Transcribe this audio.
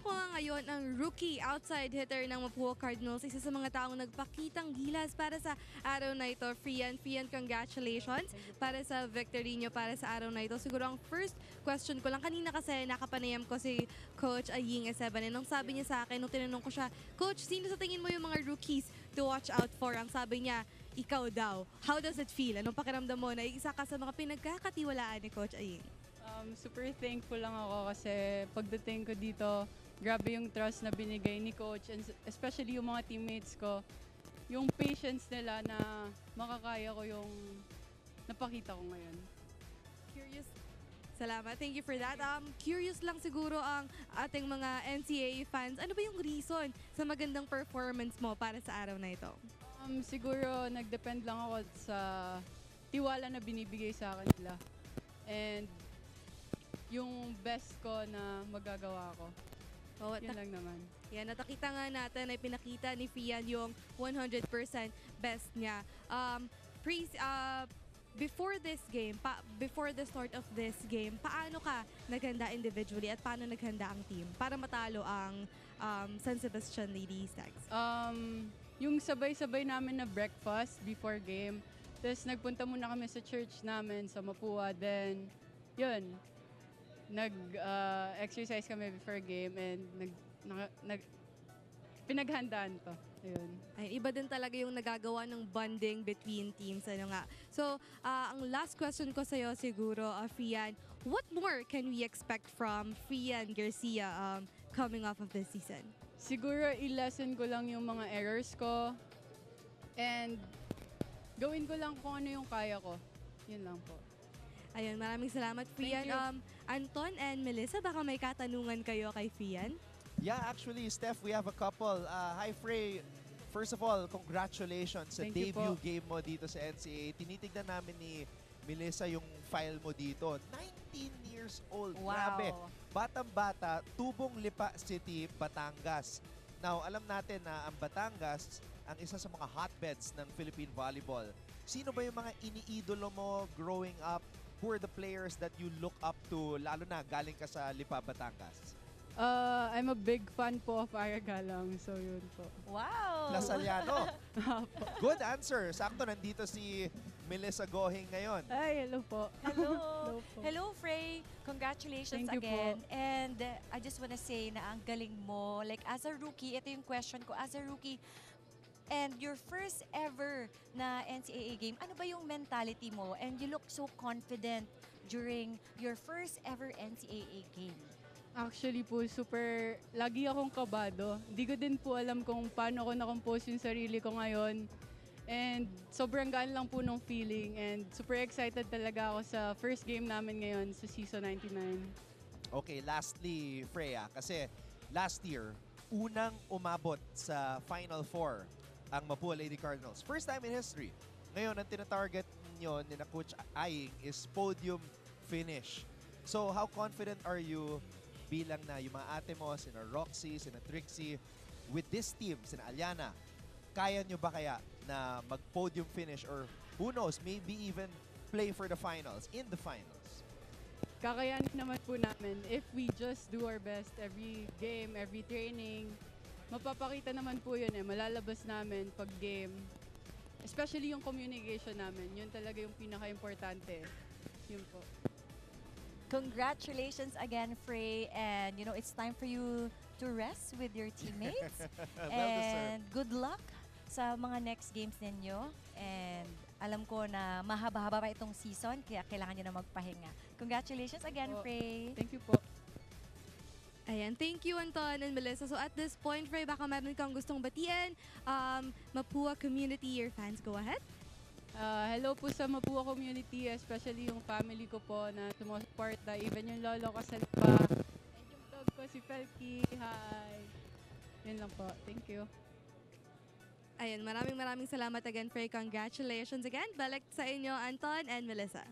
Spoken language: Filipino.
ko nga ngayon ang rookie outside hitter ng Mapua Cardinals, isa sa mga taong nagpakitang gilas para sa araw na ito. Fian, congratulations para sa victory nyo para sa araw na ito. Siguro ang first question ko lang, kanina kasi nakapanayam ko si Coach Aying Esteban. Nung sabi niya sa akin, nung tinanong ko siya, Coach, sino sa tingin mo yung mga rookies to watch out for? Ang sabi niya, ikaw daw. How does it feel? Anong pakiramdam mo na isa ka sa mga pinagkakatiwalaan ni Coach Aying? Super thankful lang ako kasi pagdating ko dito, grabe yung trust na binigay ni Coach and especially yung mga teammates ko. Yung patience nila na makakaya ko yung napakita ko ngayon. Curious. Salamat. Thank you for that. Curious lang siguro ang ating mga NCAA fans. Ano ba yung reason sa magandang performance mo para sa araw na ito? Siguro nag-depend lang ako sa tiwala na binibigay sa akin nila. And yung best ko na magagawa ko. Yun lang naman. Yan, natakita nga natin ay pinakita ni Fian yung 100% best niya. Before this game, before the start of this game, paano ka naghanda individually at paano naghanda ang team para matalo ang San Sebastian Lady Stags? Yung sabay-sabay namin na breakfast before game. Tapos nagpunta muna kami sa church namin sa Mapua. Then, yun, nag-exercise kami before game and pinaghandaan to. Ayun. Ay, iba din talaga yung nagagawa ng bonding between teams. Ano nga. So, ang last question ko sa'yo siguro, Fian, what more can we expect from Fian Garcia coming off of this season? Siguro i-lesson ko lang yung mga errors ko and gawin ko lang kung ano yung kaya ko. Yun lang po. Ayun, maraming salamat, Fian. Anton and Melissa, baka may katanungan kayo kay Fian? Yeah, actually, Steph, we have a couple. Hi, Frey. First of all, congratulations sa debut game mo dito sa NCAA. Tinitignan namin ni Melissa yung file mo dito. 19 years old. Wow. Grabe. Batang-bata, Tubong Lipa City, Batangas. Now, alam natin na ang Batangas ang isa sa mga hotbeds ng Philippine volleyball. Sino ba yung mga iniidolo mo growing up? Who are the players that you look up to, lalo na galing ka sa Lipa, Batangas? I'm a big fan po of Aragalang, so yun po. Wow! Lasaliano. Good answer. Sakto, nandito si Melissa Gohing ngayon. Ay, hello po. Hello! Hello po. Hello, Frey! Congratulations Thank you again. po. And I just wanna say na ang galing mo. Like, as a rookie, ito yung question ko. As a rookie, and your first ever na NCAA game, ano ba yung mentality mo? And you look so confident during your first ever NCAA game. Actually po, lagi akong kabado. Hindi ko din po alam kung paano ko na-compose yung sarili ko ngayon. And sobrang gaan lang po nung feeling. And super excited talaga ako sa first game namin ngayon sa Season 99. Okay, lastly, Freya, kasi last year, unang umabot sa Final Four ang Mapua Lady Cardinals. First time in history. Ngayon, ang tinatarget niyo ni na Coach Aying is podium finish. So, how confident are you bilang na yung mga ate mo, sina Roxy, sina Trixie, with this team, sina Aliana, kaya nyo ba kaya na mag-podium finish or who knows, maybe even play for the finals, in the finals? Kakayanin naman po namin if we just do our best every game, every training. Mapapakita naman po yun malalabas namin pag game. Especially yung communication namin, yun talaga yung pinaka-importante. Yun po. Congratulations again, Frey. And, you know, it's time for you to rest with your teammates. Well And good luck sa mga next games ninyo. And alam ko na mahaba-haba pa itong season, kaya kailangan nyo na magpahinga. Congratulations again, Frey. Thank you po. Ayan, thank you Anton and Melissa. So at this point, Frey, baka meron kang gustong batiin. Mapua community, your fans, go ahead. Hello po sa Mapua community, especially yung family ko po na sumusuporta, even yung lolo ko sa Lipa. And yung dog ko si Felky. Hi! Yun lang po. Thank you. Ayan, maraming salamat again, Frey. Congratulations again. Balik sa inyo, Anton and Melissa.